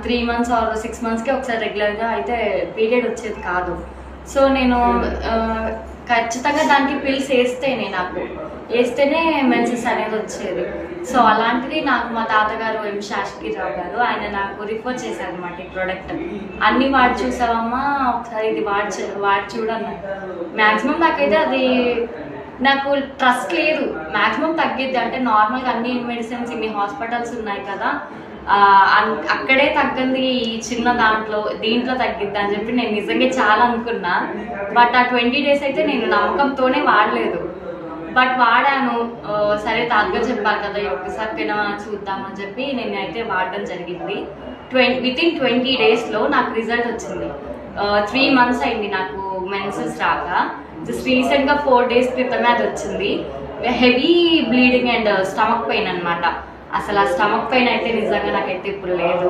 3 months are 6 monthsకి ఒకసారి రెగ్యులర్గా అయితే పీరియడ్ వచ్చేది కాదు. సో నేను ఖచ్చితంగా దానికి పిల్స్ వేస్తేనే మెన్సెస్ అనేది వచ్చేది. సో అలాంటిది నాకు మా తాతగారు ఎం శాస్త్రిరావు గారు ఆయన నాకు రిఫర్ చేశారు అనమాట. ఈ ప్రోడక్ట్ అన్ని వాడి చూసావమ్మా, ఒకసారి ఇది వాడి చూడన్నారు. మ్యాక్సిమం నాకైతే అది నాకు ట్రస్ట్ లేదు. మ్యాక్సిమం తగ్గిద్ది అంటే నార్మల్గా అన్ని మెడిసిన్స్ ఇన్ని హాస్పిటల్స్ ఉన్నాయి కదా, అక్కడే తగ్గింది ఈ చిన్న దీంట్లో తగ్గిద్ది అని చెప్పి నేను నిజంగా చాలా అనుకున్నా. బట్ ఆ 20 days అయితే నేను నమ్మకంతోనే వాడలేదు. బట్ వాడాను. సరే తాతగారు చెప్పారు కదా ఒక్కసారికైనా చూద్దామని చెప్పి నేను అయితే వాడడం జరిగింది. వితిన్ 20 daysలో నాకు రిజల్ట్ వచ్చింది. 3 months అయింది నాకు మెన్సెస్ రాక. జస్ట్ రీసెంట్గా 4 days క్రితమే అది వచ్చింది. Heavy bleeding and stomach pain అనమాట. అసలు ఆ స్టమక్ పెయిన్ అయితే నిజంగా నాకైతే ఇప్పుడు లేదు.